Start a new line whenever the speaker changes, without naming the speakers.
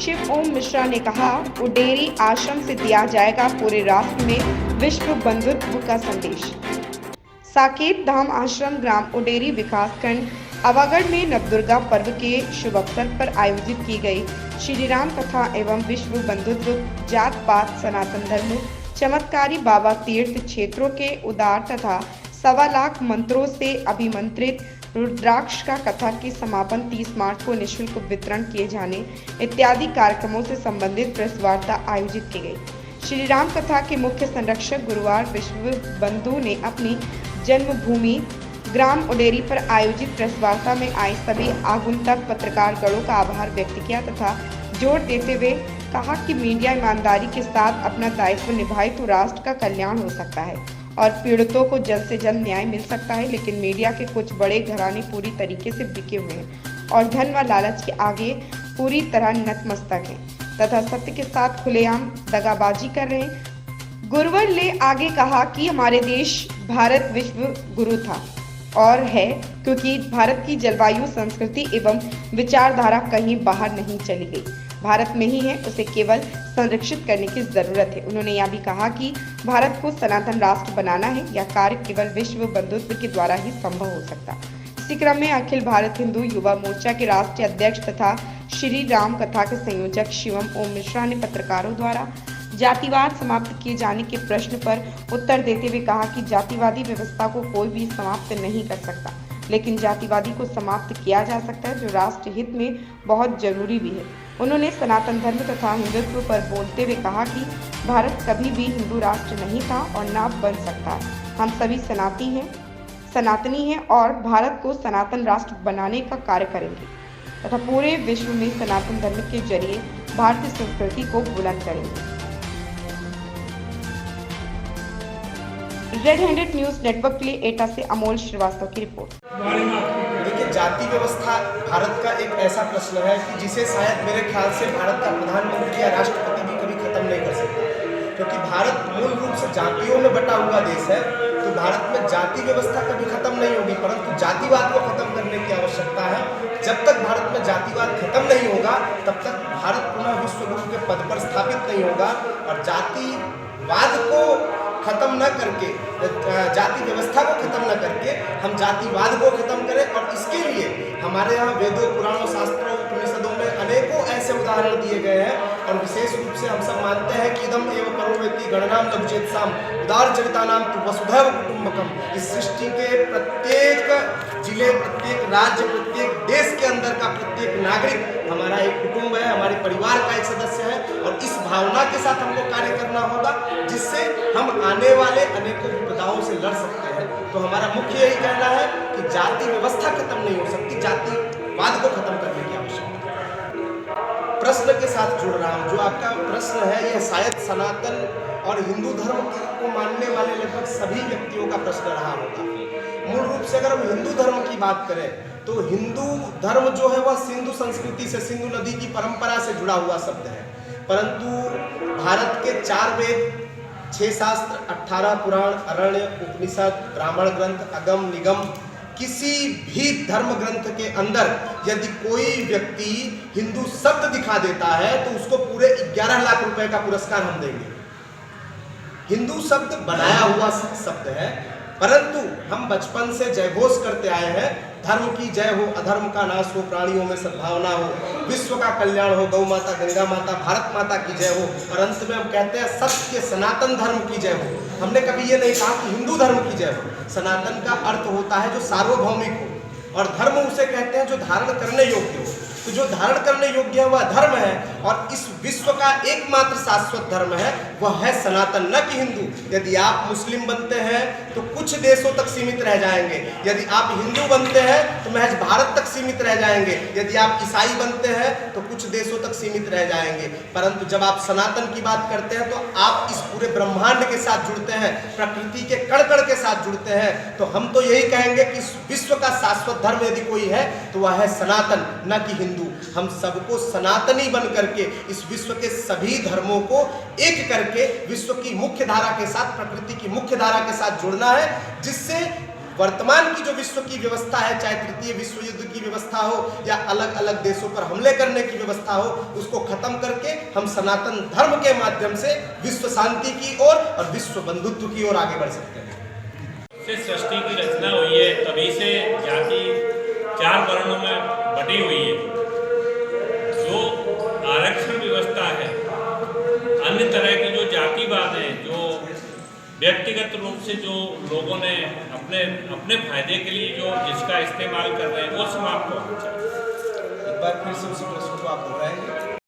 शिव ओम मिश्रा ने कहा, उडेरी आश्रम से दिया जाएगा पूरे राष्ट्र में विश्व बंधुत्व का संदेश। साकेत धाम आश्रम ग्राम उडेरी विकासखंड अवागढ़ में नवदुर्गा पर्व के शुभ अवसर पर आयोजित की गई श्री राम कथा एवं विश्व बंधुत्व जात पात सनातन धर्म चमत्कारी बाबा तीर्थ क्षेत्रों के उदार तथा 1.25 लाख मंत्रों से अभिमंत्रित रुद्राक्ष का कथा के समापन 30 मार्च को निःशुल्क वितरण किए जाने इत्यादि कार्यक्रमों से संबंधित प्रेस वार्ता आयोजित की गई। श्री राम कथा के मुख्य संरक्षक गुरुवार विश्व बंधु ने अपनी जन्मभूमि ग्राम उडेरी पर आयोजित प्रेस वार्ता में आए सभी आगंतुक पत्रकारगणों का आभार व्यक्त किया तथा जोर देते हुए कहा कि मीडिया ईमानदारी के साथ अपना दायित्व निभाए तो राष्ट्र का कल्याण हो सकता है और पीड़ितों को जल्द से जल्द न्याय मिल सकता है। लेकिन मीडिया के कुछ बड़े घराने पूरी तरीके से बिके हुए हैं और धन व लालच के आगे पूरी तरह नतमस्तक हैं तथा सत्य के साथ खुलेआम दगाबाजी कर रहे हैं। गुरुवर ने आगे कहा कि हमारे देश भारत विश्व गुरु था और है, क्योंकि भारत की जलवायु संस्कृति एवं विचारधारा कहीं बाहर नहीं चली गई, भारत में ही है, उसे केवल संरक्षित करने की जरूरत है। उन्होंने यह भी कहा कि भारत को सनातन राष्ट्र बनाना है, यह कार्य केवल विश्व बंधुत्व के द्वारा ही संभव हो सकता। इसी क्रम में अखिल भारत हिंदू युवा मोर्चा के राष्ट्रीय अध्यक्ष तथा श्री राम कथा के संयोजक शिवम ओम मिश्रा ने पत्रकारों द्वारा जातिवाद समाप्त किए जाने के प्रश्न पर उत्तर देते हुए कहा कि जातिवादी व्यवस्था को कोई भी समाप्त नहीं कर सकता, लेकिन जातिवादी को समाप्त किया जा सकता है, जो राष्ट्र हित में बहुत जरूरी भी है। उन्होंने सनातन धर्म तथा हिंदुत्व पर बोलते हुए कहा कि भारत कभी भी हिंदू राष्ट्र नहीं था और ना बन सकता। हम सभी सनातनी हैं और भारत को सनातन राष्ट्र बनाने का कार्य करेंगे तथा पूरे विश्व में सनातन धर्म के जरिए भारतीय संस्कृति को बुलंद करेंगे। रेड हैंडेड न्यूज नेटवर्क के लिए एटा से अमोल श्रीवास्तव की रिपोर्ट।
देखिए, जाति व्यवस्था भारत का एक ऐसा प्रश्न है कि जिसे शायद मेरे ख्याल से भारत का प्रधानमंत्री या राष्ट्रपति भी कभी खत्म नहीं कर सकता, क्योंकि भारत मूल रूप से जातियों में बटा हुआ देश है। तो भारत में जाति व्यवस्था कभी खत्म नहीं होगी, परंतु जातिवाद को खत्म करने की आवश्यकता है। जब तक भारत में जातिवाद खत्म नहीं होगा, तब तक भारत पुनः विश्व गुरु के पद पर स्थापित नहीं होगा। और जातिवाद को खत्म न करके, जाति व्यवस्था को खत्म न करके हम जातिवाद को खत्म करें। और इसके लिए हमारे यहाँ वेदों, पुराणों, शास्त्रों, उपनिषदों में अनेकों ऐसे उदाहरण दिए गए हैं। और विशेष रूप से हम सब मानते हैं कि इदम एव करोवेति गणनाम लघुचेतसाम उदार चरितानाम तु वसुधैव कुटुंबकम। इस सृष्टि के प्रत्येक जिले, प्रत्येक राज्य, प्रत्येक देश के अंदर का प्रत्येक नागरिक हमारा एक कुटुंब है, हमारे परिवार का एक सदस्य है। और इस भावना के साथ हमको कार्य करना होगा, जिससे हम आने वाले अनेकों विपदाओं से लड़ सकते हैं। तो हमारा मुख्य यही कहना है कि जाति व्यवस्था खत्म नहीं हो सकती, जातिवाद को खत्म करने की आवश्यकता है। प्रश्न के साथ जुड़ रहा हूँ। जो आपका प्रश्न है, यह शायद सनातन और हिंदू धर्म को मानने वाले लगभग सभी व्यक्तियों का प्रश्न रहा होगा। मूल रूप से अगर हम हिंदू धर्म की बात करें तो हिंदू धर्म जो है वह सिंधु संस्कृति से, सिंधु नदी की परंपरा से जुड़ा हुआ शब्द है। परंतु भारत के 4 वेद, 6 शास्त्र, 18 पुराण, अरण्य, उपनिषद, ब्राह्मण ग्रंथ, अगम निगम, किसी भी धर्म ग्रंथ के अंदर यदि कोई व्यक्ति हिंदू शब्द दिखा देता है तो उसको पूरे 11 लाख रुपए का पुरस्कार हम देंगे। हिंदू शब्द बनाया हुआ शब्द है, परंतु हम बचपन से जयघोष करते आए हैं, धर्म की जय हो, अधर्म का नाश हो, प्राणियों में सद्भावना हो, विश्व का कल्याण हो, गौ माता, गंगा माता, भारत माता की जय हो। और अंत में हम कहते हैं सत्य के सनातन धर्म की जय हो। हमने कभी ये नहीं कहा कि हिंदू धर्म की जय हो। सनातन का अर्थ होता है जो सार्वभौमिक हो, और धर्म उसे कहते हैं जो धारण करने योग्य हो। तो जो धारण करने योग्य है वह धर्म है, और इस विश्व का एकमात्र शाश्वत धर्म है वह है सनातन, न कि हिंदू। यदि आप मुस्लिम बनते हैं तो कुछ देशों तक सीमित रह जाएंगे, यदि आप हिंदू बनते हैं तो महज भारत तक सीमित रह जाएंगे, यदि आप ईसाई बनते हैं तो कुछ देशों तक सीमित रह जाएंगे। परंतु जब आप सनातन की बात करते हैं तो आप इस पूरे ब्रह्मांड के साथ जुड़ते हैं, प्रकृति के कण कण के साथ जुड़ते हैं। तो हम तो यही कहेंगे कि इस विश्व का शाश्वत धर्म यदि कोई है तो वह है सनातन, न कि हिंदू। हम सबको सनातनी बन करके इस विश्व के सभी धर्मों को एक करके विश्व की मुख्य धारा के साथ, प्रकृति की मुख्य धारा के साथ जुड़ना है, जिससे वर्तमान की जो विश्व की व्यवस्था है, चाहे तृतीय विश्व युद्ध की व्यवस्था हो या अलग अलग देशों पर हमले करने की व्यवस्था हो, उसको खत्म करके हम सनातन धर्म के माध्यम से विश्व शांति की ओर और विश्व बंधुत्व की ओर आगे बढ़ सकते हैं।
से सृष्टि की रचना हुई है, तभी से जाति 4 वर्णों में बटी हुई है। जो आरक्षण व्यवस्था है, अन्य तरह की जो जातिवाद है, जो व्यक्तिगत रूप से जो लोगों ने अपने फायदे के लिए जो जिसका इस्तेमाल कर रहे हैं, वो समाप्त होना चाहिए।
एक बार फिर से उसी प्रश्न को आप दोहराएंगे।